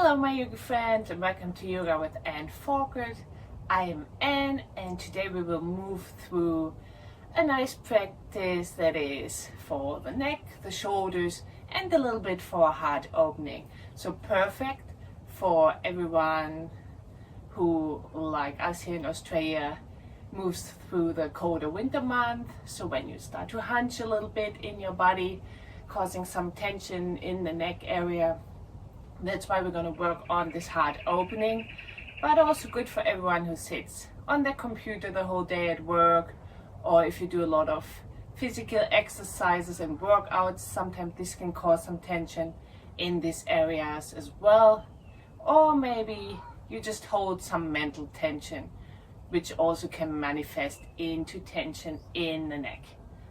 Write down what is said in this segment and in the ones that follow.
Hello my yoga friends and welcome to Yoga with Anne Falkert. I am Anne and today we will move through a nice practice that is for the neck, the shoulders and a little bit for a heart opening. So perfect for everyone who, like us here in Australia, moves through the colder winter month. So when you start to hunch a little bit in your body, causing some tension in the neck area, that's why we're going to work on this heart opening, but also good for everyone who sits on their computer the whole day at work, or if you do a lot of physical exercises and workouts, sometimes this can cause some tension in these areas as well. Or maybe you just hold some mental tension, which also can manifest into tension in the neck.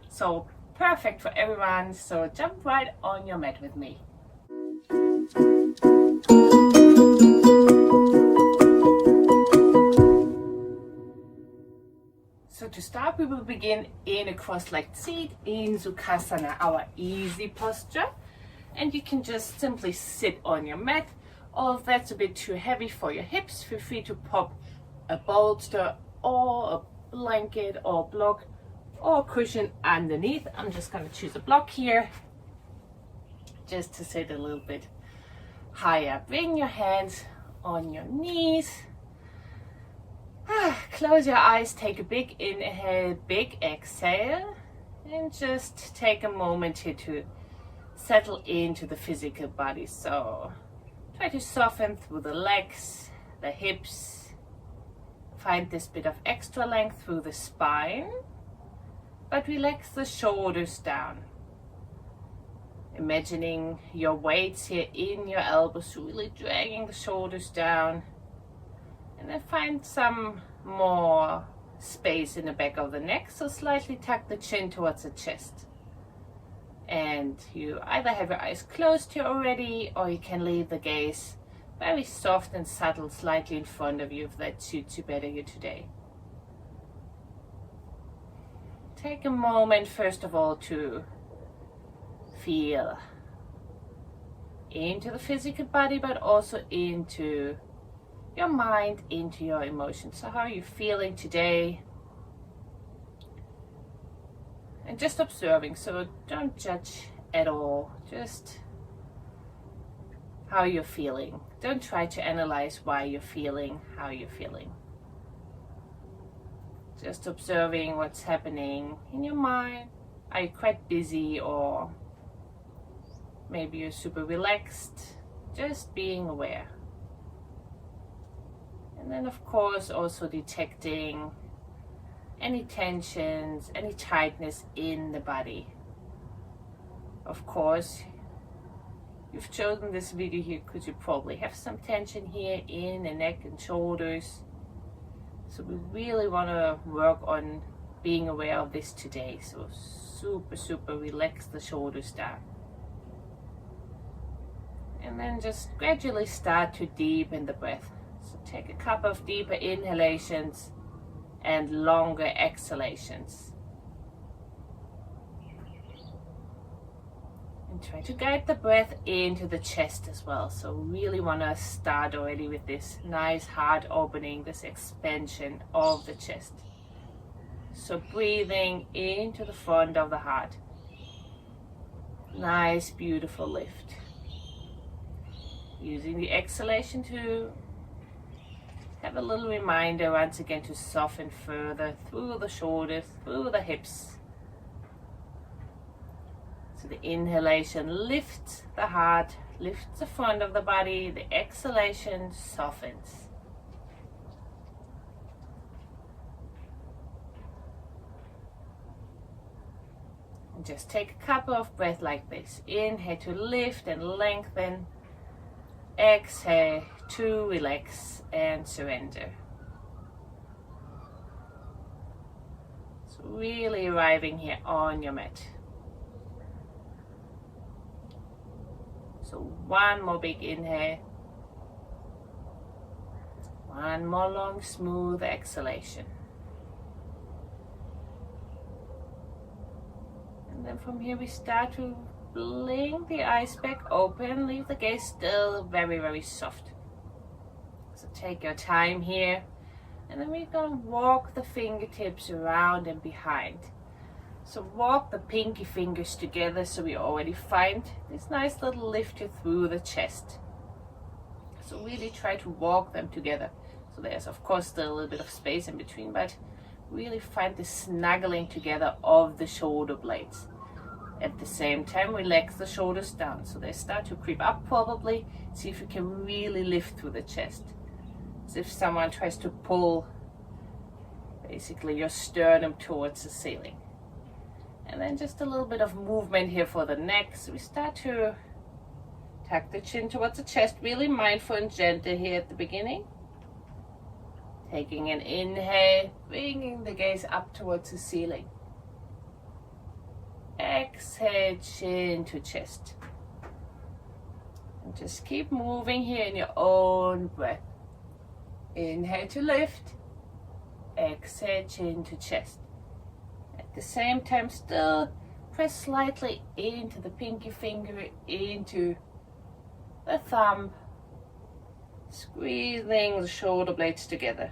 So perfect for everyone. So jump right on your mat with me. So to start, we will begin in a cross-legged seat in Gomukhasana, our easy posture. And you can just simply sit on your mat, or if that's a bit too heavy for your hips, feel free to pop a bolster or a blanket or block or cushion underneath. I'm just going to choose a block here, just to sit a little bit higher. Bring your hands on your knees. Close your eyes, take a big inhale, big exhale, and just take a moment here to settle into the physical body. So try to soften through the legs, the hips. Find this bit of extra length through the spine, but relax the shoulders down. Imagining your weights here in your elbows, really dragging the shoulders down. And then find some more space in the back of the neck, so slightly tuck the chin towards the chest. And you either have your eyes closed here already, or you can leave the gaze very soft and subtle, slightly in front of you, if that suits you better here today. Take a moment first of all to feel into the physical body, but also into your mind, into your emotions. So how are you feeling today? And just observing, so don't judge at all, just how you're feeling. Don't try to analyze why you're feeling how you're feeling. Just observing what's happening in your mind. Are you quite busy, or maybe you're super relaxed? Just being aware. And then of course also detecting any tensions, any tightness in the body. Of course, you've chosen this video here because you probably have some tension here in the neck and shoulders. So we really want to work on being aware of this today. So super relax the shoulders down. And then just gradually start to deepen the breath. So take a couple of deeper inhalations and longer exhalations. And try to guide the breath into the chest as well. So really want to start already with this nice heart opening, this expansion of the chest. So breathing into the front of the heart. Nice, beautiful lift. Using the exhalation to have a little reminder once again to soften further through the shoulders, through the hips. So the inhalation lifts the heart, lifts the front of the body. The exhalation softens. And just take a couple of breaths like this. Inhale to lift and lengthen. Exhale to relax and surrender. So really arriving here on your mat. So one more big inhale. One more long, smooth exhalation. And then from here we start to blink the eyes back open, leave the gaze still very, very soft. So take your time here, and then we're gonna walk the fingertips around and behind. So walk the pinky fingers together so we already find this nice little lift here through the chest. So really try to walk them together. So there's of course still a little bit of space in between, but really find the snuggling together of the shoulder blades. At the same time, relax the shoulders down so they start to creep up probably. See if you can really lift through the chest. As if someone tries to pull basically your sternum towards the ceiling. And then just a little bit of movement here for the neck. So we start to tuck the chin towards the chest, really mindful and gentle here at the beginning. Taking an inhale, bringing the gaze up towards the ceiling. Exhale, chin to chest. And just keep moving here in your own breath. Inhale to lift. Exhale, chin to chest. At the same time, still press slightly into the pinky finger, into the thumb, squeezing the shoulder blades together.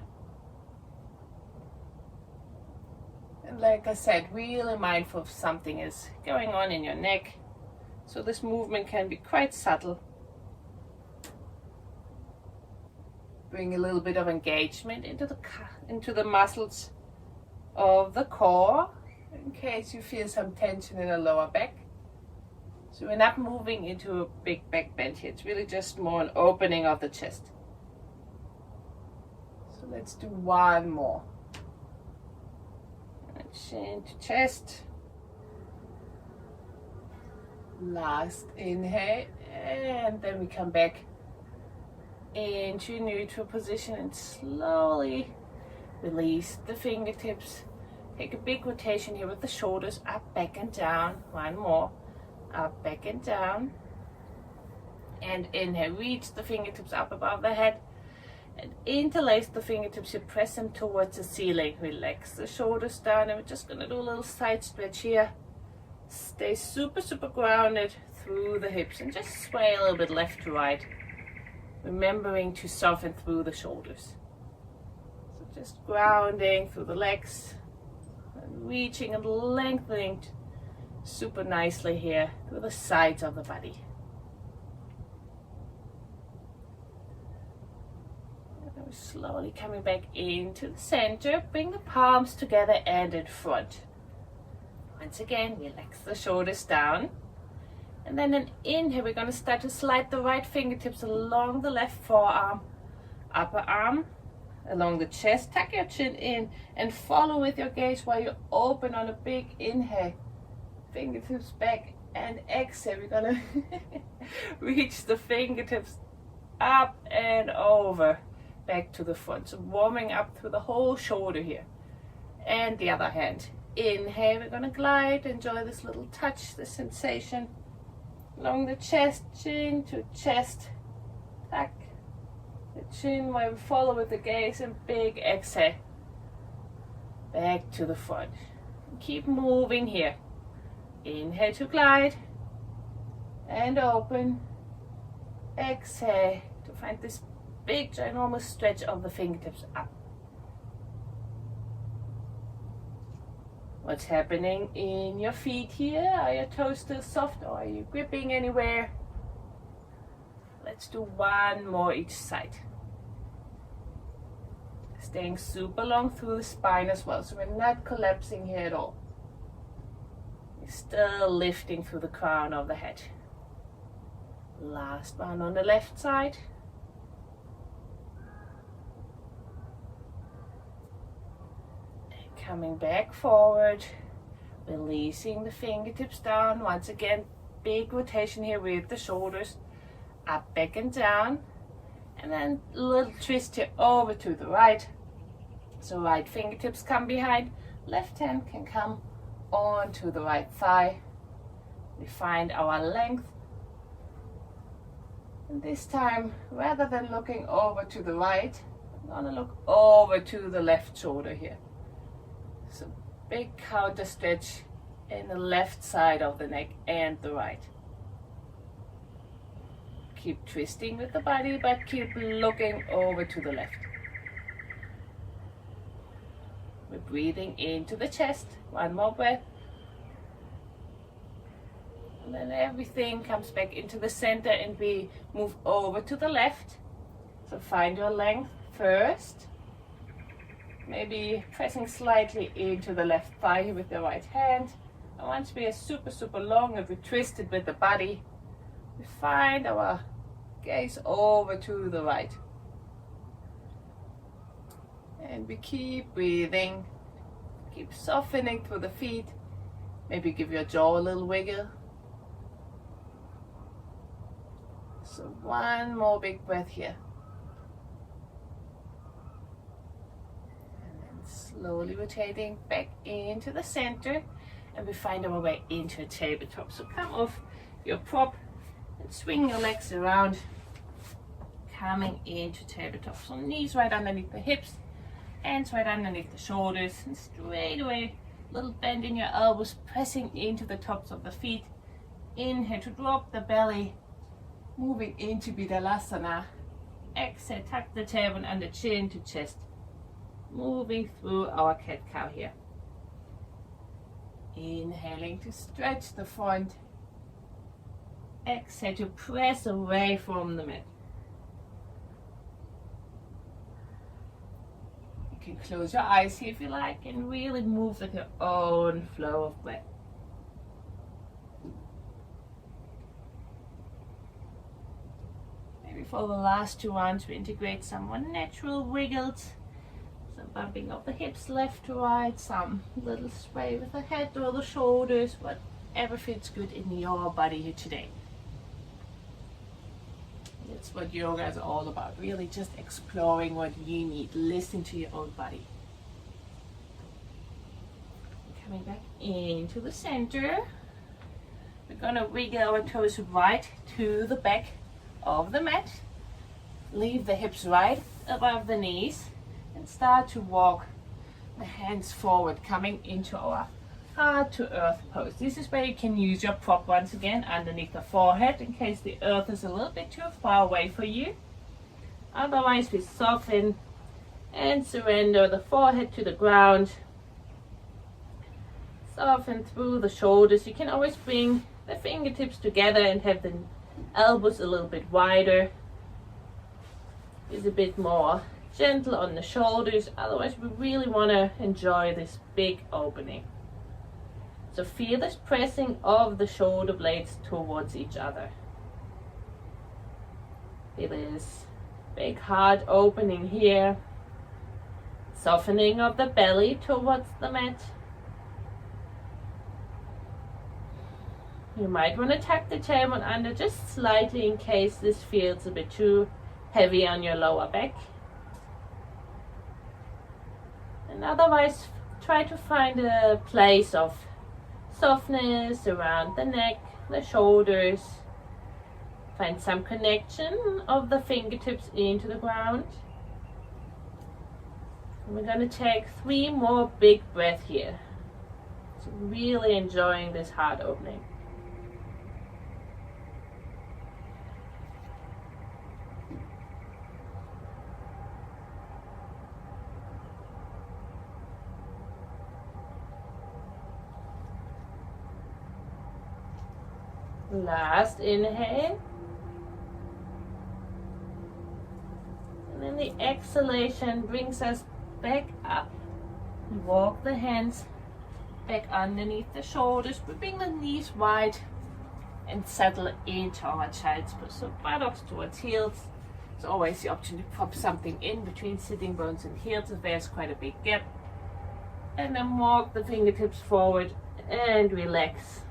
And like I said, really mindful if something is going on in your neck. So this movement can be quite subtle. Bring a little bit of engagement into the muscles of the core, in case you feel some tension in the lower back. So we're not moving into a big back bend here. It's really just more an opening of the chest. So let's do one more. Chin to chest. Last inhale, and then we come back into neutral position and slowly release the fingertips. Take a big rotation here with the shoulders up, back and down. One more. Up, back and down. And inhale, reach the fingertips up above the head. And interlace the fingertips, you press them towards the ceiling. Relax the shoulders down, and we're just going to do a little side stretch here. Stay super, super grounded through the hips and just sway a little bit left to right. Remembering to soften through the shoulders. So just grounding through the legs and reaching and lengthening super nicely here through the sides of the body. Slowly coming back into the center, bring the palms together and in front. Once again, relax the shoulders down. And then an inhale, we're going to start to slide the right fingertips along the left forearm, upper arm, along the chest. Tuck your chin in and follow with your gaze while you open on a big inhale. Fingertips back and exhale. We're going to reach the fingertips up and over. Back to the front, so warming up through the whole shoulder here. And the other hand. Inhale, we're going to glide, enjoy this little touch, this sensation along the chest, chin to chest. Tuck the chin while we follow with the gaze, and big exhale. Back to the front. Keep moving here. Inhale to glide and open. Exhale to find this big ginormous stretch of the fingertips up. What's happening in your feet here? Are your toes still soft, or are you gripping anywhere? Let's do one more each side. Staying super long through the spine as well, so we're not collapsing here at all. We're still lifting through the crown of the head. Last one on the left side. Coming back forward, releasing the fingertips down. Once again, big rotation here with the shoulders, up, back and down. And then a little twist here over to the right. So right fingertips come behind, left hand can come onto the right thigh. We find our length. And this time, rather than looking over to the right, I'm gonna look over to the left shoulder here. So big counter stretch in the left side of the neck and the right. Keep twisting with the body, but keep looking over to the left. We're breathing into the chest. One more breath. And then everything comes back into the center and we move over to the left. So find your length first. Maybe pressing slightly into the left thigh with the right hand. And once we are super, super long and we twist it with the body, we find our gaze over to the right. And we keep breathing. Keep softening through the feet. Maybe give your jaw a little wiggle. So one more big breath here. And then slowly rotating back into the center. And we find our way into a tabletop. So come off your prop and swing your legs around. Coming into tabletop. So knees right underneath the hips. Hands right underneath the shoulders. And straight away, little bend in your elbows. Pressing into the tops of the feet. Inhale to drop the belly. Moving into Uttanasana. Exhale, tuck the tailbone under chin to chest. Moving through our cat-cow here. Inhaling to stretch the front. Exhale to press away from the mat. You can close your eyes here if you like and really move with your own flow of breath. For the last 2 rounds, we integrate some more natural wiggles, some bumping of the hips left to right, some little sway with the head or the shoulders, whatever fits good in your body here today. That's what yoga is all about, really just exploring what you need, listen to your own body. Coming back into the center, we're gonna wiggle our toes right to the back of the mat. Leave the hips right above the knees and start to walk the hands forward, coming into our heart to earth pose. This is where you can use your prop once again underneath the forehead in case the earth is a little bit too far away for you. Otherwise we soften and surrender the forehead to the ground. Soften through the shoulders. You can always bring the fingertips together and have the elbows a little bit wider. Is a bit more gentle on the shoulders. Otherwise we really want to enjoy this big opening. So feel this pressing of the shoulder blades towards each other. Feel this big heart opening here. Softening of the belly towards the mat. You might want to tuck the tailbone under just slightly in case this feels a bit too heavy on your lower back. And otherwise, try to find a place of softness around the neck, the shoulders. Find some connection of the fingertips into the ground. And we're going to take 3 more big breaths here. So really enjoying this heart opening. Last inhale. And then the exhalation brings us back up. Walk the hands back underneath the shoulders. We bring the knees wide and settle into our child's pose. So buttocks towards heels. There's always the option to pop something in between sitting bones and heels if there's quite a big gap. And then walk the fingertips forward and relax.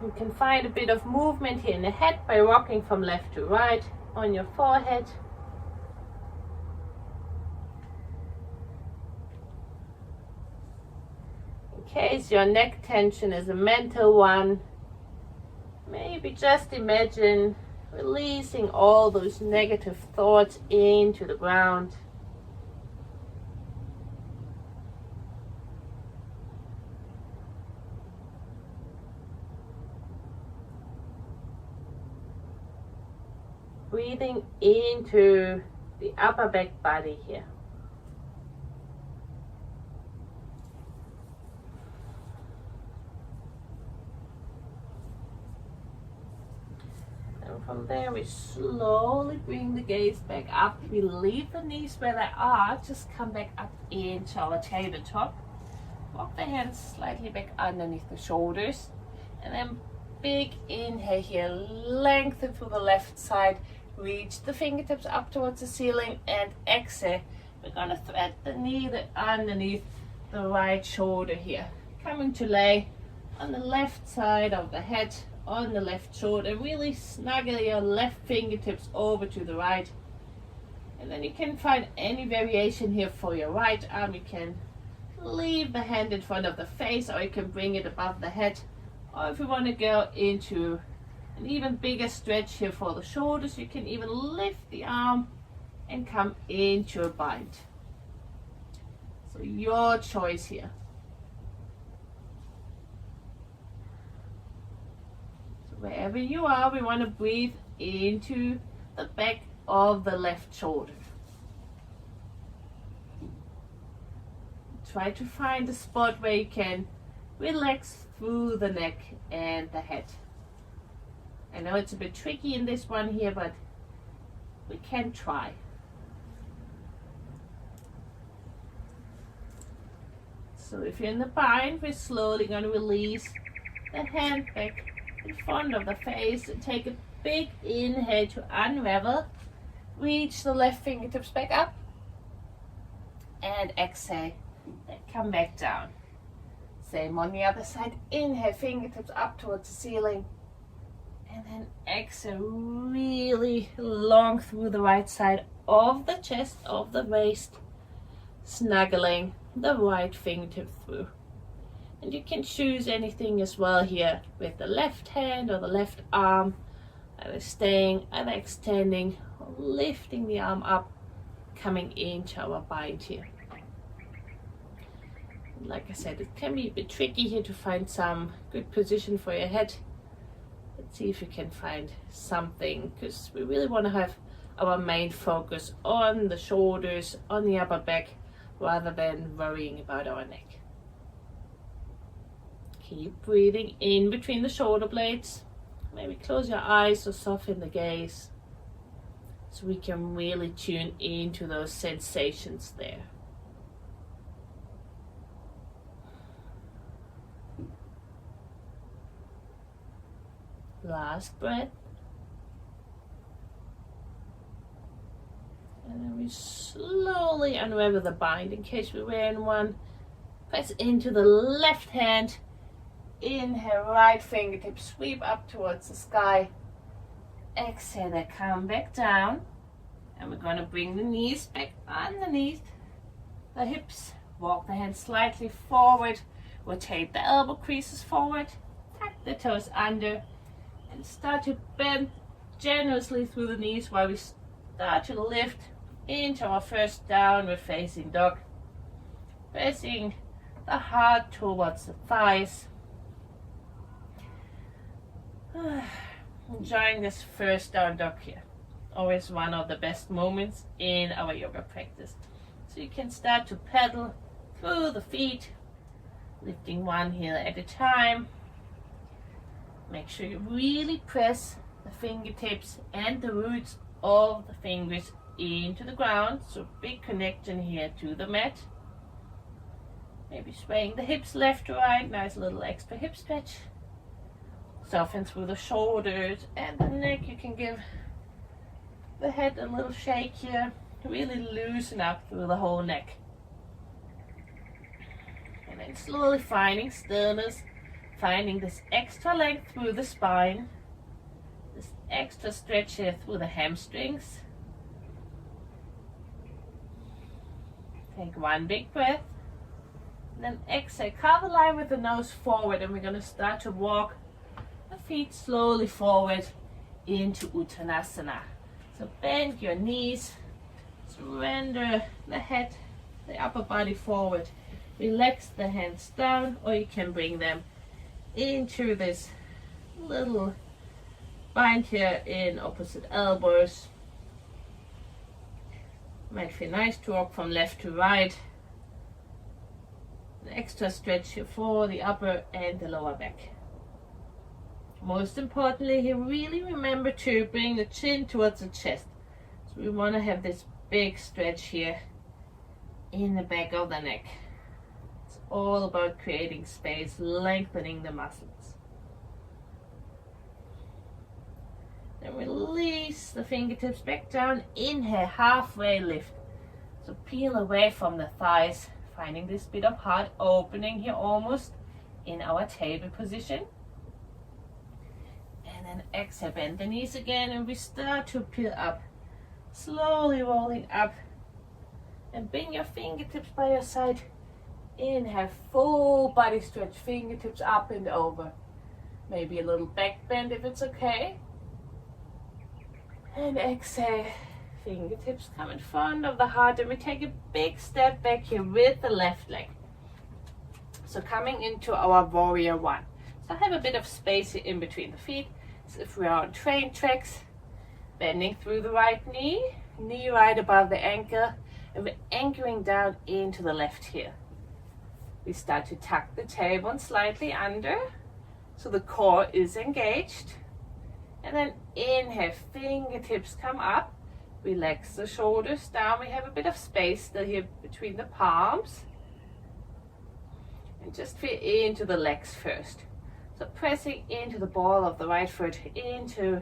You can find a bit of movement here in the head by rocking from left to right on your forehead. In case your neck tension is a mental one, maybe just imagine releasing all those negative thoughts into the ground. breathing into the upper back body here. And from there we slowly bring the gaze back up. We leave the knees where they are, just come back up into our tabletop. Walk the hands slightly back underneath the shoulders, and then big inhale here, lengthen through the left side, reach the fingertips up towards the ceiling, and exhale. We're going to thread the knee underneath the right shoulder here, coming to lay on the left side of the head, on the left shoulder. Really snuggle your left fingertips over to the right, and then you can find any variation here for your right arm. You can leave the hand in front of the face, or you can bring it above the head, or if you want to go into an even bigger stretch here for the shoulders, you can even lift the arm and come into a bind. So your choice here. So wherever you are, we want to breathe into the back of the left shoulder. Try to find a spot where you can relax through the neck and the head. I know it's a bit tricky in this one here, but we can try. So if you're in the bind, we're slowly going to release the hand back in front of the face and take a big inhale to unravel. Reach the left fingertips back up and exhale. Then come back down. Same on the other side. Inhale, fingertips up towards the ceiling. And then exhale, really long through the right side of the chest, of the waist, snuggling the right fingertip through. And you can choose anything as well here with the left hand or the left arm, either staying, either extending, or lifting the arm up, coming into our bind here. Like I said, it can be a bit tricky here to find some good position for your head. Let's see if you can find something, because we really want to have our main focus on the shoulders, on the upper back, rather than worrying about our neck. Keep breathing in between the shoulder blades. Maybe close your eyes or soften the gaze, so we can really tune into those sensations there. Last breath. And then we slowly unravel the bind in case we're wearing one. Press into the left hand. Inhale, right fingertips sweep up towards the sky. Exhale, they come back down. And we're going to bring the knees back underneath the hips. Walk the hands slightly forward. Rotate the elbow creases forward. Tuck the toes under. And start to bend generously through the knees while we start to lift into our first downward facing dog. Pressing the heart towards the thighs. Enjoying this first down dog here. Always one of the best moments in our yoga practice. So you can start to pedal through the feet, lifting one heel at a time. Make sure you really press the fingertips and the roots of the fingers into the ground. So big connection here to the mat. Maybe swaying the hips left to right. Nice little extra hip stretch. Soften through the shoulders and the neck. You can give the head a little shake here. Really loosen up through the whole neck. And then slowly finding stillness. Finding this extra length through the spine, this extra stretch here through the hamstrings. Take one big breath, and then exhale. Carve a line with the nose forward, and we're going to start to walk the feet slowly forward into Uttanasana. So bend your knees, surrender the head, the upper body forward. Relax the hands down, or you can bring them into this little Bind here in opposite elbows. Might feel nice to walk from left to right. An extra stretch here for the upper and the lower back. Most importantly here, really remember to bring the chin towards the chest. So we want to have this big stretch here in the back of the neck. It's all about creating space, lengthening the muscles. Then release the fingertips back down. Inhale, halfway lift. So peel away from the thighs, finding this bit of heart opening here almost in our table position. And then exhale, bend the knees again, and we start to peel up. Slowly rolling up. And bring your fingertips by your side. Inhale, full body stretch, fingertips up and over. Maybe a little back bend if it's okay. And exhale, fingertips come in front of the heart, and we take a big step back here with the left leg. So coming into our warrior one. So have a bit of space here in between the feet. So if we are on train tracks, bending through the right knee, knee right above the ankle, and we're anchoring down into the left here. We start to tuck the tailbone slightly under, so the core is engaged. And then inhale, fingertips come up, relax the shoulders down. We have a bit of space still here between the palms. And just feel into the legs first. So pressing into the ball of the right foot, into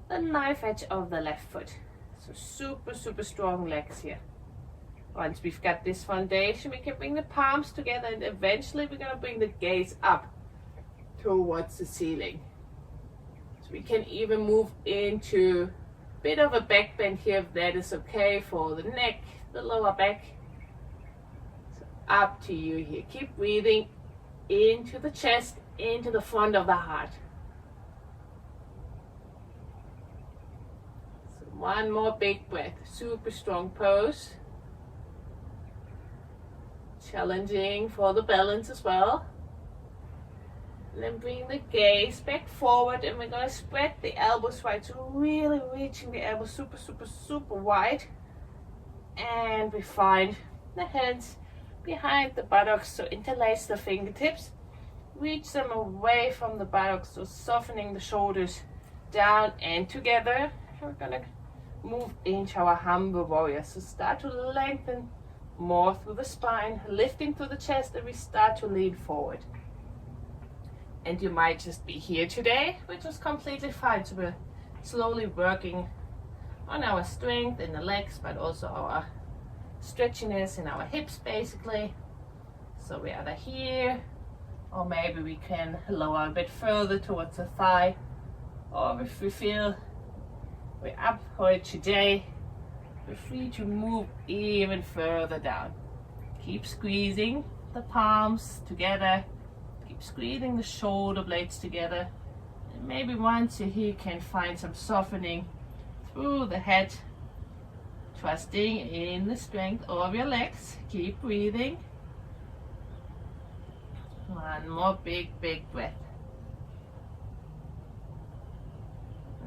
the knife edge of the left foot. So super, super strong legs here. Once we've got this foundation, we can bring the palms together, and eventually we're going to bring the gaze up towards the ceiling. So we can even move into a bit of a back bend here if that is okay for the neck, the lower back. So up to you here. Keep breathing into the chest, into the front of the heart. So one more big breath, super strong pose. Challenging for the balance as well. And then bring the gaze back forward, and we're going to spread the elbows wide. So really reaching the elbows super, super, super wide. And we find the hands behind the buttocks. So interlace the fingertips. Reach them away from the buttocks. So softening the shoulders down and together. We're going to move into our humble warrior. So start to lengthen more through the spine, lifting through the chest, and we start to lean forward. And you might just be here today, which is completely fine. So we're slowly working on our strength in the legs, but also our stretchiness in our hips basically. So we are either here, or maybe we can lower a bit further towards the thigh, or if we feel we're up for it today, we're free to move even further down. Keep squeezing the palms together. Keep squeezing the shoulder blades together. And maybe once you're here, you can find some softening through the head. Trusting in the strength of your legs. Keep breathing. One more big breath.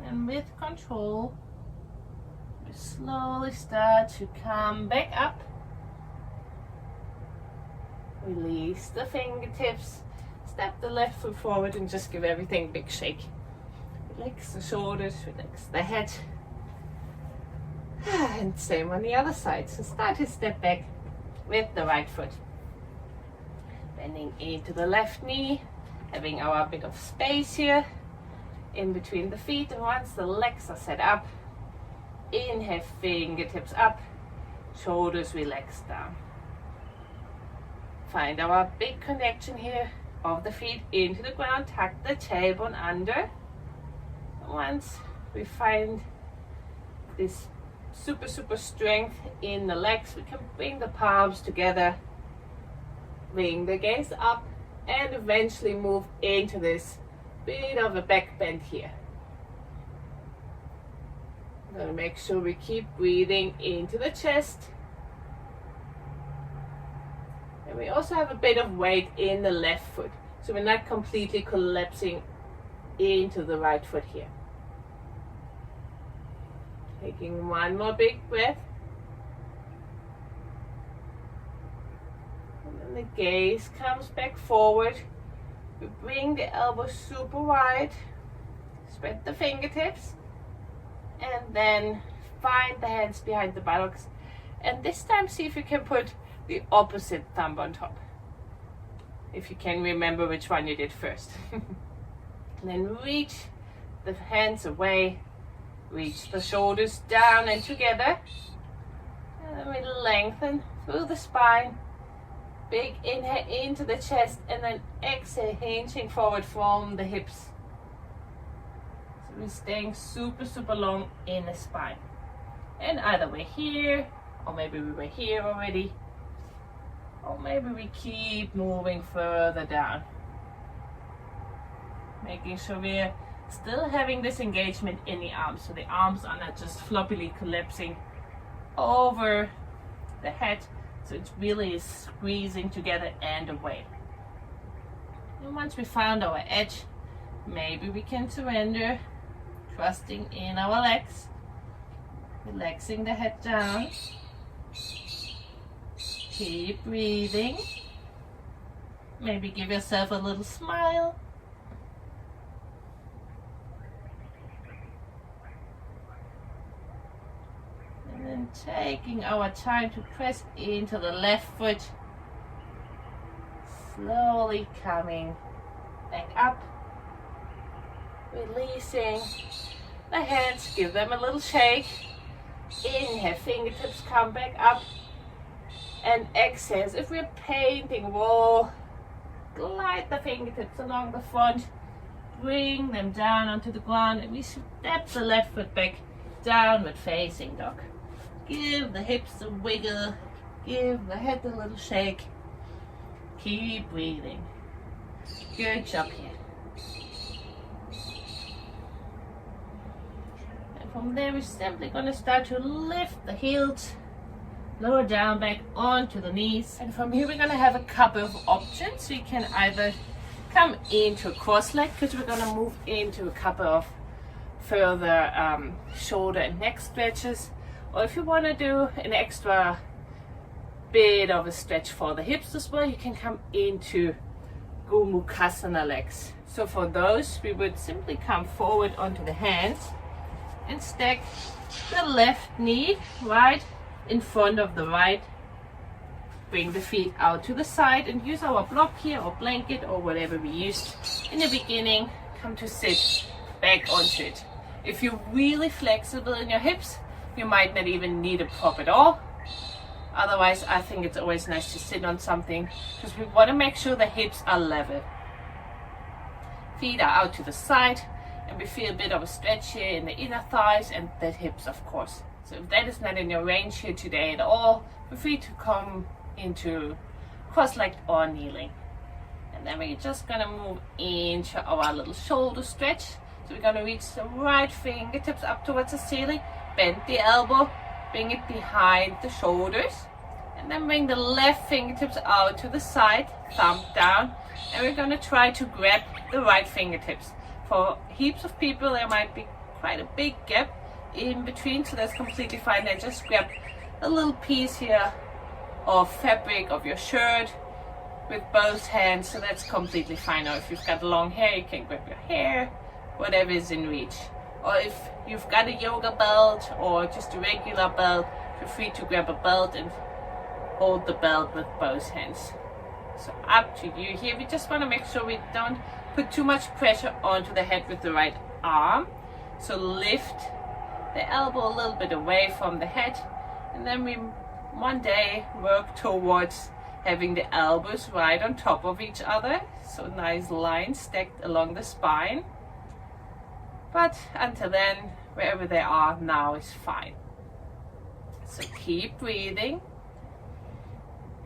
And with control, we slowly start to come back up. Release the fingertips. Step the left foot forward and just give everything a big shake. Relax the shoulders, relax the head. And same on the other side. So start to step back with the right foot. Bending into the left knee, having our bit of space here in between the feet. And once the legs are set up, inhale, fingertips up, shoulders relaxed down. Find our big connection here of the feet into the ground. Tuck the tailbone under. Once we find this super strength in the legs, we can bring the palms together, bring the gaze up, and eventually move into this bit of a back bend here. I'm going to make sure we keep breathing into the chest. And we also have a bit of weight in the left foot, so we're not completely collapsing into the right foot here. Taking one more big breath. And then the gaze comes back forward. We bring the elbows super wide. Spread the fingertips. And then find the hands behind the buttocks. And this time see if you can put the opposite thumb on top. If you can remember which one you did first. And then reach the hands away. Reach the shoulders down and together. And then we lengthen through the spine. Big inhale into the chest and then exhale, hinging forward from the hips. So we're staying super, super long in the spine. And either we're here, or maybe we were here already, or maybe we keep moving further down. Making sure we're still having this engagement in the arms, so the arms are not just floppily collapsing over the head, so it really is squeezing together and away. And once we found our edge, maybe we can surrender, trusting in our legs, relaxing the head down. Keep breathing. Maybe give yourself a little smile. And then taking our time to press into the left foot. Slowly coming back up. Releasing the hands, give them a little shake. Inhale, fingertips come back up. And exhale, as if we're painting wall. Glide the fingertips along the front. Bring them down onto the ground. And we step the left foot back. Downward facing dog. Give the hips a wiggle. Give the head a little shake. Keep breathing. Good job here. And from there, we're simply going to start to lift the heels. Lower down back onto the knees. And from here, we're going to have a couple of options. So you can either come into a cross leg, because we're going to move into a couple of further shoulder and neck stretches. Or if you want to do an extra bit of a stretch for the hips as well, you can come into Gomukhasana legs. So for those, we would simply come forward onto the hands and stack the left knee right in front of the right. Bring the feet out to the side and use our block here or blanket or whatever we used in the beginning. Come to sit back onto it. If you're really flexible in your hips, you might not even need a prop at all. Otherwise, I think it's always nice to sit on something because we want to make sure the hips are level. Feet are out to the side and we feel a bit of a stretch here in the inner thighs and the hips, of course. So if that is not in your range here today at all, feel free to come into cross-legged or kneeling. And then we're just gonna move into our little shoulder stretch. So we're gonna reach the right fingertips up towards the ceiling, bend the elbow, bring it behind the shoulders, and then bring the left fingertips out to the side, thumb down, and we're gonna try to grab the right fingertips. For heaps of people, there might be quite a big gap in between, so that's completely fine. Then just grab a little piece here of fabric of your shirt with both hands, so that's completely fine. Or if you've got long hair, you can grab your hair, whatever is in reach. Or if you've got a yoga belt or just a regular belt, feel free to grab a belt and hold the belt with both hands. So up to you here. We just want to make sure we don't put too much pressure onto the head with the right arm. So lift the elbow a little bit away from the head, and then we one day work towards having the elbows right on top of each other. So nice lines stacked along the spine. But until then, wherever they are now is fine. So keep breathing.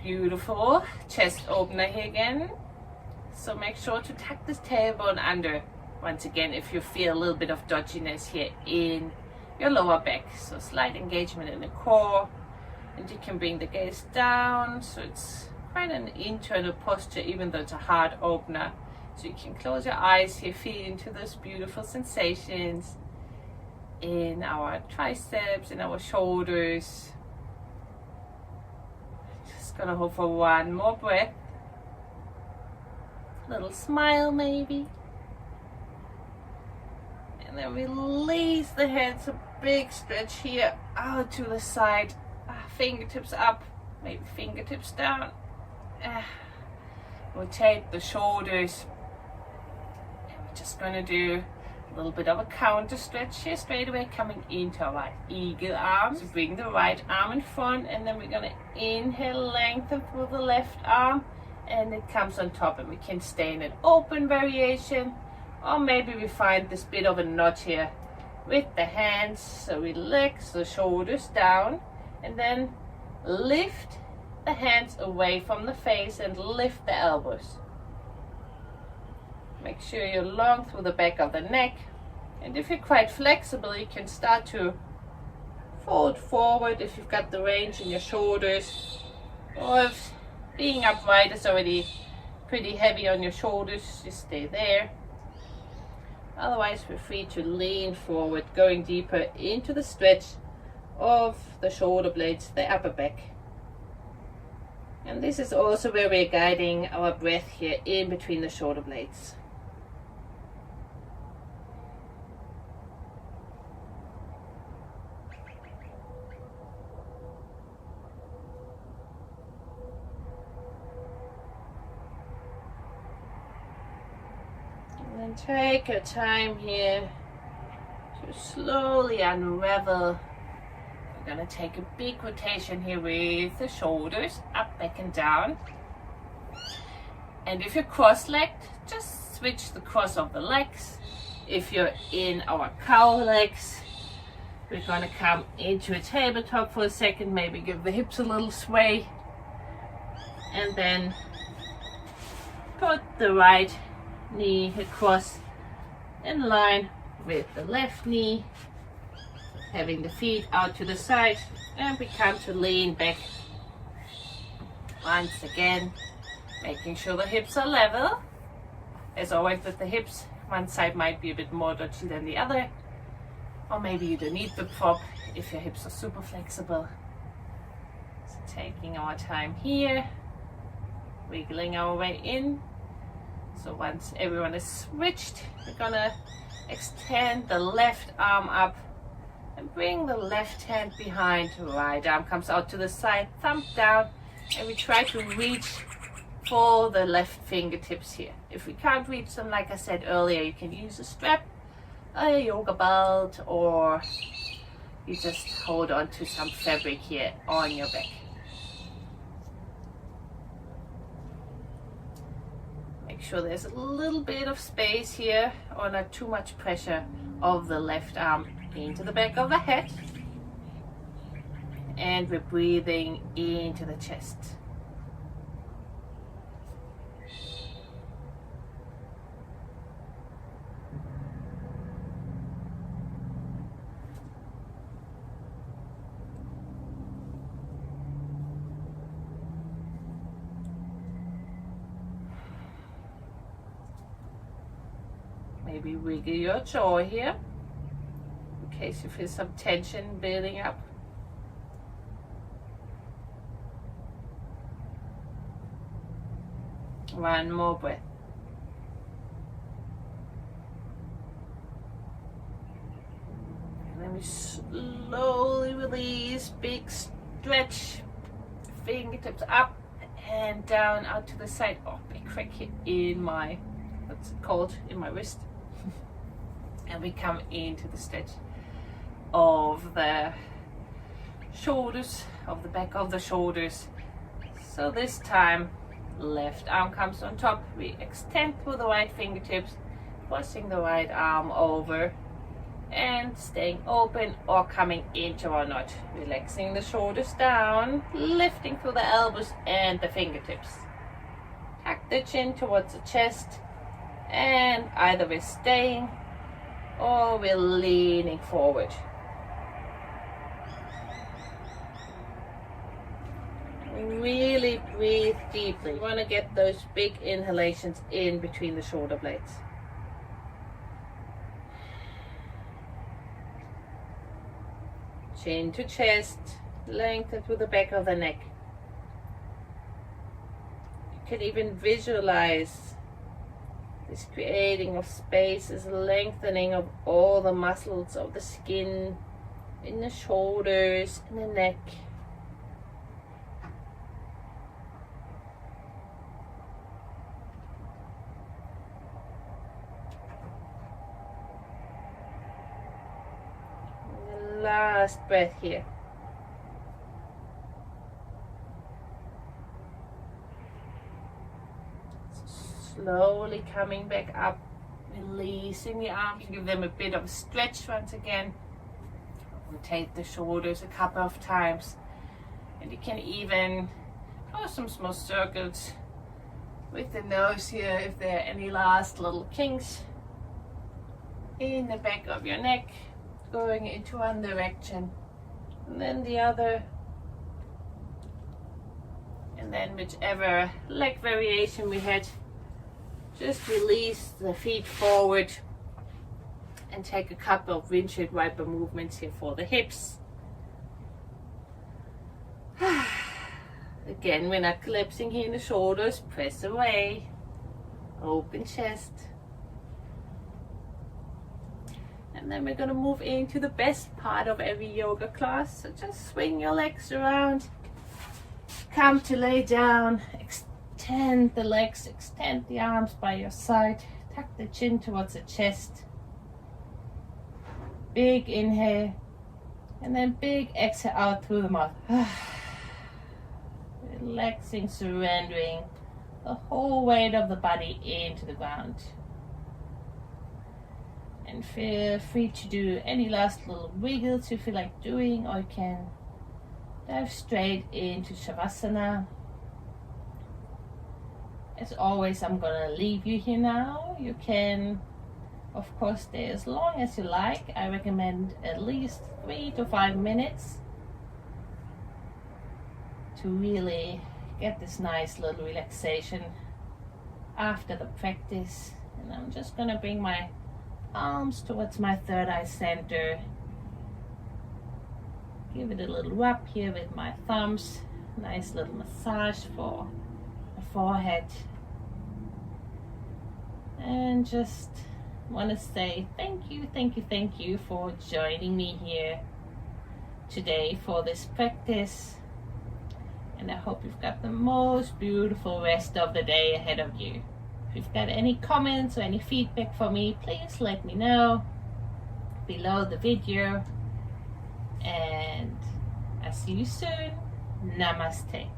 Beautiful. Chest opener here again. So make sure to tuck this tailbone under. Once again, if you feel a little bit of dodginess here in your lower back. So slight engagement in the core. And you can bring the gaze down. So it's quite an internal posture, even though it's a heart opener. So you can close your eyes here, feel into those beautiful sensations. in our triceps, in our shoulders. Just gonna hold for one more breath. Little smile maybe. And then release the hands, a big stretch here, out to the side, fingertips up, maybe fingertips down. Rotate the shoulders. And we're just gonna do a little bit of a counter stretch here, straight away coming into our eagle arms. So bring the right arm in front, and then we're gonna inhale, lengthen through the left arm, and it comes on top, and we can stay in an open variation, or maybe we find this bit of a notch here with the hands. So relax the shoulders down, and then lift the hands away from the face and lift the elbows. Make sure you're long through the back of the neck, and if you're quite flexible, you can start to fold forward if you've got the range in your shoulders, or if being upright is already pretty heavy on your shoulders, just stay there. Otherwise, we're free to lean forward, going deeper into the stretch of the shoulder blades, the upper back. And this is also where we're guiding our breath here in between the shoulder blades. And take your time here to slowly unravel. We're going to take a big rotation here with the shoulders up, back and down. And if you're cross-legged, just switch the cross of the legs. If you're in our cow legs, we're going to come into a tabletop for a second, maybe give the hips a little sway, and then put the right knee across in line with the left knee, having the feet out to the side, and we come to lean back once again, making sure the hips are level. As always with the hips, one side might be a bit more dodgy than the other, or maybe you don't need the prop if your hips are super flexible. So taking our time here, wiggling our way in. So once everyone is switched, we're gonna extend the left arm up and bring the left hand behind. Right arm comes out to the side, thumb down, and we try to reach for the left fingertips here. If we can't reach them, like I said earlier, you can use a strap, a yoga belt, or you just hold on to some fabric here on your back. Make sure there's a little bit of space here, or not too much pressure of the left arm into the back of the head. And we're breathing into the chest. Maybe wiggle your jaw here, in case you feel some tension building up. One more breath. And then we slowly release, big stretch, fingertips up and down, out to the side. Oh, big crack here in my, what's it called, in my wrist. And we come into the stretch of the shoulders, of the back of the shoulders. So this time, left arm comes on top. We extend through the right fingertips, crossing the right arm over and staying open or coming into our knot. Relaxing the shoulders down, lifting through the elbows and the fingertips. Tuck the chin towards the chest, and either we're staying or we're leaning forward. Really breathe deeply. You want to get those big inhalations in between the shoulder blades. Chin to chest, lengthen through the back of the neck. You can even visualize this creating of space, this lengthening of all the muscles of the skin in the shoulders and the neck. And the last breath here. Slowly coming back up, releasing the arms, give them a bit of a stretch once again. Rotate the shoulders a couple of times, and you can even draw some small circles with the nose here if there are any last little kinks in the back of your neck, going into one direction and then the other, and then whichever leg variation we had. Just release the feet forward and take a couple of windshield wiper movements here for the hips. Again, we're not collapsing here in the shoulders. Press away. Open chest. And then we're going to move into the best part of every yoga class. So just swing your legs around. Come to lay down. Extend the legs, extend the arms by your side, tuck the chin towards the chest. Big inhale, and then big exhale out through the mouth. Relaxing, surrendering the whole weight of the body into the ground. And feel free to do any last little wiggles you feel like doing, or you can dive straight into Shavasana. As always, I'm gonna leave you here now. You can, of course, stay as long as you like. I recommend at least 3 to 5 minutes to really get this nice little relaxation after the practice. And I'm just gonna bring my arms towards my third eye center. Give it a little rub here with my thumbs. Nice little massage for forehead, and just want to say thank you for joining me here today for this practice, and I hope you've got the most beautiful rest of the day ahead of you. If you've got any comments or any feedback for me, please let me know below the video, and I'll see you soon. Namaste.